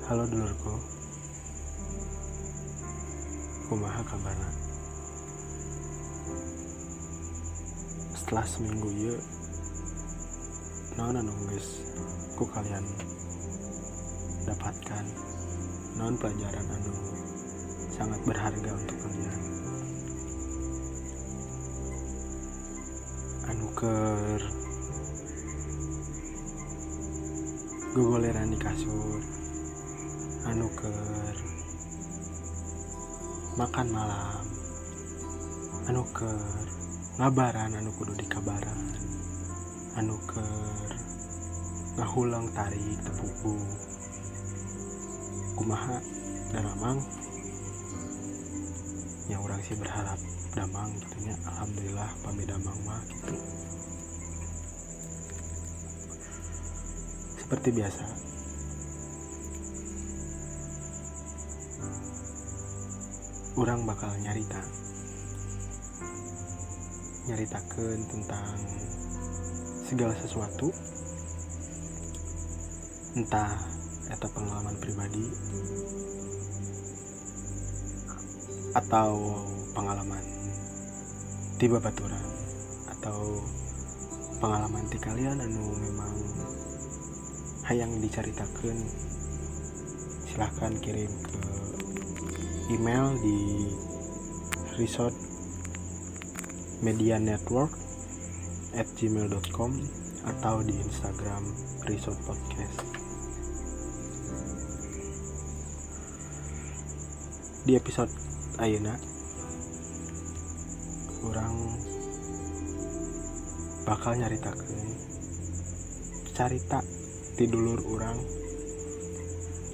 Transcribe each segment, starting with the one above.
Halo dulurku, kumaha kabarna? Setelah seminggu ieu naon anu geus ku kalian dapatkan? Naon pelajaran anu sangat berharga untuk kalian? Anu keur gogoleran di kasur, anu keur makan malam, anu keur ngabaran anu kudu dikabaran, anu keur ngahulang tarik tepuku, kumaha daramang ya urang sih berharap damang gitunya. Alhamdulillah pami damang mah gitu. Seperti biasa, urang bakal nyaritakeun tentang segala sesuatu, entah eta pengalaman pribadi atau pengalaman ti babaturan atau pengalaman ti kalian anu memang hayang dicaritakeun. Silahkan kirim ke email di resortmedianetwork@gmail.com atau di Instagram Resort Podcast. Di episode ayeuna urang bakal nyaritakeun carita ti dulur urang,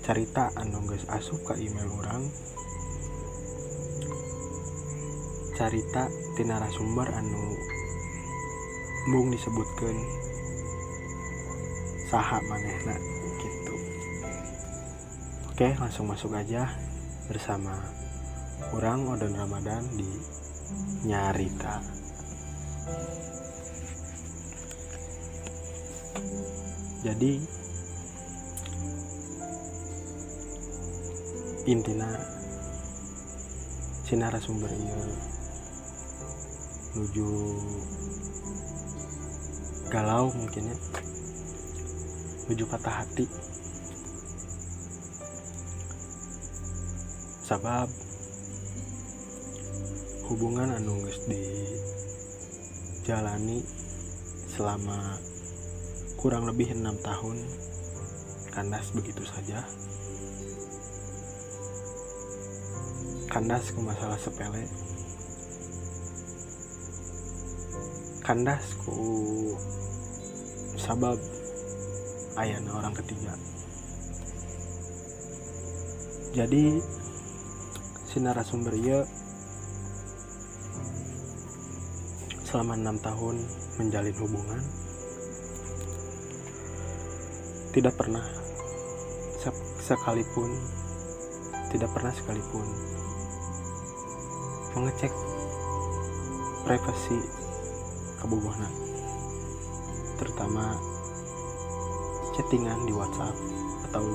carita anu geus asup ka email urang, carita ti narasumber anu mung disebutkeun saha manehna gitu. Oke, langsung masuk aja bersama urang Odon Ramadan di Nyarita. Jadi intina si narasumber ieu nuju galau mungkin ya, nuju patah hati sabab hubungan anu geus dijalani selama kurang lebih 6 tahun kandas begitu saja. Kandas ke masalah sepele, kandas ku sabab ayana orang ketiga. Jadi si narasumber ieu selama 6 tahun menjalin hubungan tidak pernah sekalipun mengecek privasi kabogohna, terutama chattingan di WhatsApp atau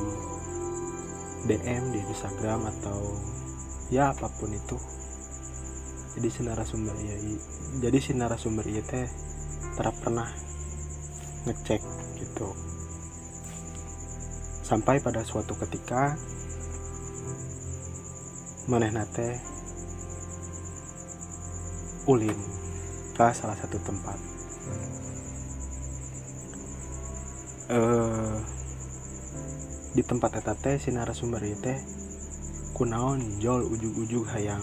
DM di Instagram atau ya apapun itu. Jadi si narasumber ieu teh tidak pernah ngecek gitu. Sampai pada suatu ketika manehna teh ulin ke salah satu tempat. Di tempat eta teh si narasumber ieu teh kunaon jol ujug-ujug hayang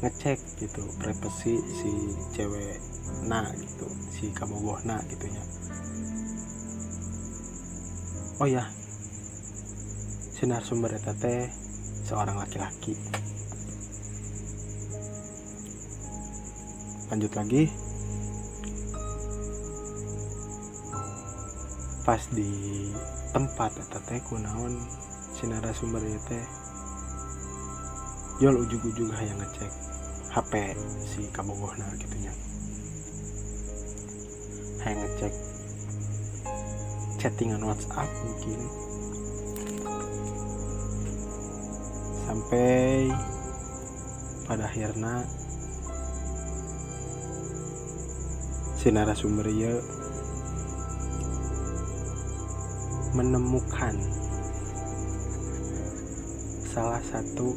ngecek gitu privasi si cewek gitu, si kabogohna gitunya. Oh ya, si narasumber eta teh seorang laki-laki. Lanjut lagi, pas di tempat eta teh kunaon si narasumber ieu teh jol ujug-ujug hayang ngecek HP si kabogohna gitunya, hayang ngecek chattingan WhatsApp mungkin sampai pada akhirnya si narasumber ieu menemukan salah satu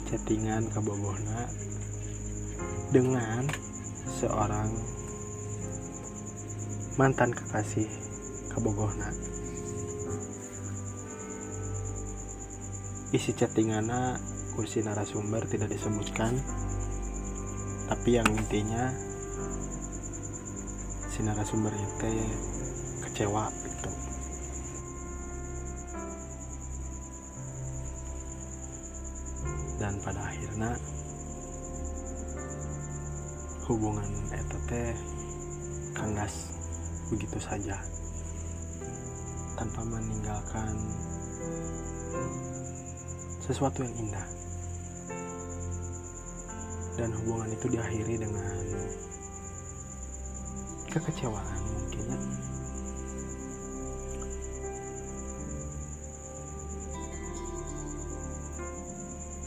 chattingan kabogohna dengan seorang mantan kekasih kabogohna. Isi chattinganna kursi narasumber tidak disebutkan, tapi yang intinya si narasumber itu kecewa gitu. Dan pada akhirnya hubungan eta teh kandas begitu saja tanpa meninggalkan sesuatu yang indah. Dan hubungan itu diakhiri dengan kekecewaan mungkin ya.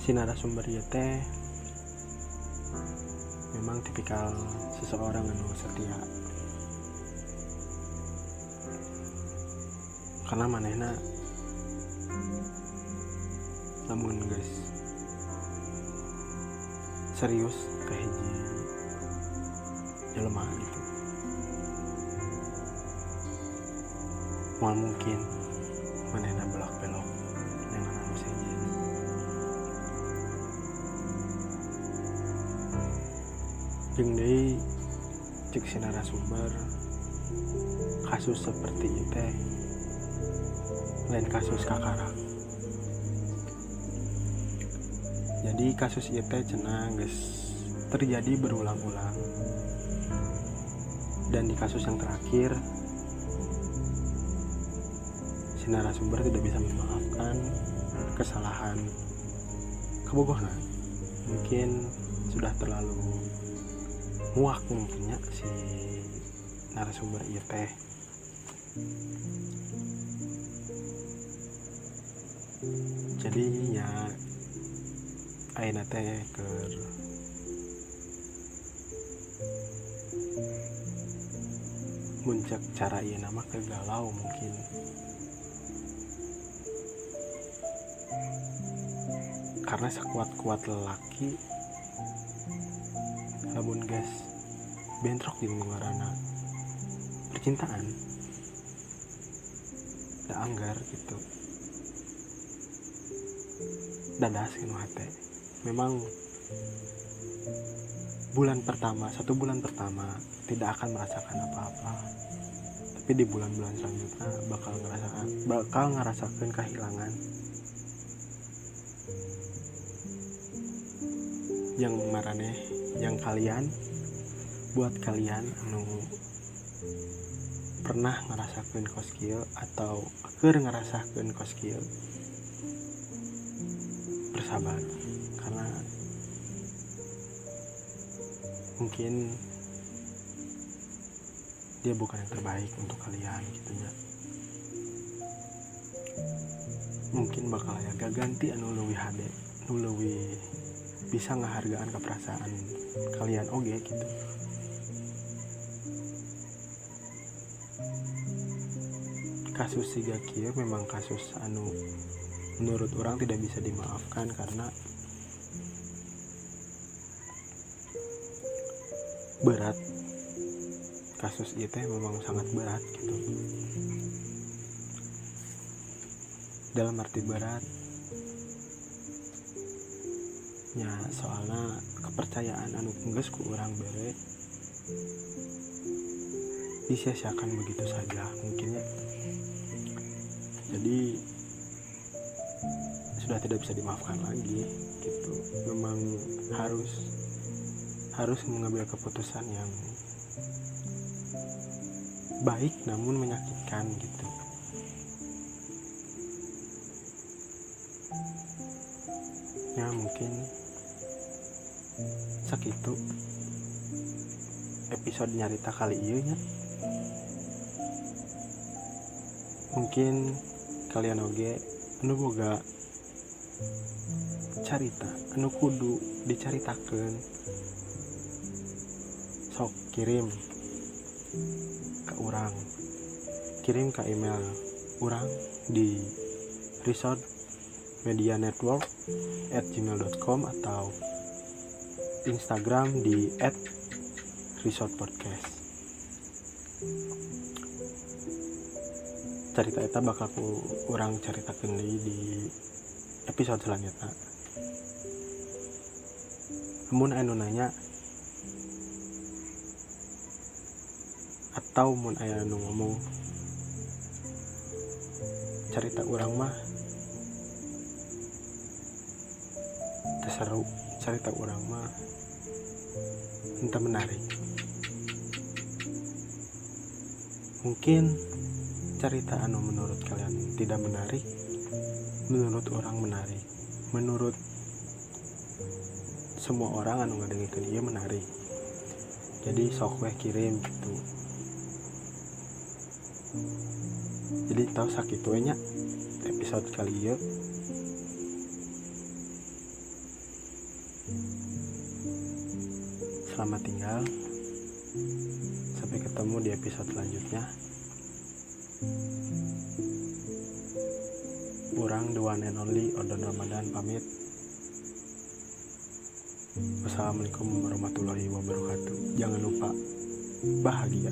Si narasumber ieu teh memang tipikal seseorang anu setia, karena manehna lamun geus serius ke hiji jelema gitu, moal mungkin manehna belak belok dengan anu sejen. Jeung deui cek si narasumber, kasus seperti itu lain kasus kakara. Jadi kasus ieu teh cenah geus terjadi berulang-ulang. Dan di kasus yang terakhir si narasumber tidak bisa memaafkan kesalahan kabogohna. Mungkin sudah terlalu muak mungkinnya si narasumber ieu teh. Jadi nya ayeuna teh keur muncak cara ieu nama ke galau mungkin. Karena sekuat-kuat lelaki lamun geus bentrok di ngaranna percintaan da anggar gitu, dadas kanu hate. Memang satu bulan pertama tidak akan merasakan apa-apa, tapi di bulan-bulan selanjutnya bakal ngerasakan kehilangan yang maraneh, yang kalian buat kalian anu pernah ngerasakan kos kieu atau keur ngerasakan kos kieu, bersabar, karena mungkin dia bukan yang terbaik untuk kalian gitu ya. Mungkin bakal aya gaganti anu leuwih hade, anu leuwih bisa ngahargaan keperasaan kalian oge gitu. Kasus siga kieu memang kasus anu menurut orang tidak bisa dimaafkan, karena berat. Kasus itu memang sangat berat gitu. Dalam arti berat ya, soalnya kepercayaan anu geus ku urang bere disia-siakan begitu saja mungkinnya. Jadi sudah tidak bisa dimaafkan lagi gitu. Memang harus mengambil keputusan yang baik namun menyakitkan gitu. Ya mungkin sakitu episode nyarita kali ieu nya. Mungkin kalian oge anu boga carita anu kudu dicaritakeun sok kirim ke urang, kirim ke email urang di resortmedianetwork@gmail.com atau Instagram di @resortpodcast. Carita eta bakal urang caritakeun di episode selanjutnya. Mun anu nanya atau mun aya anu ngomong carita urang mah terseru, carita urang mah entah menarik, mungkin carita anu menurut kalian tidak menarik, menurut orang menarik, menurut semua orang anu ngadengikeun ieu menarik. Jadi sok weh kirim gitu. Jadi tau sakitu we nya episode kali ieu. Selamat tinggal. Sampai ketemu di episode selanjutnya. Urang the one and only Odon Ramadan pamit. Wassalamualaikum warahmatullahi wabarakatuh. Jangan lupa bahagia.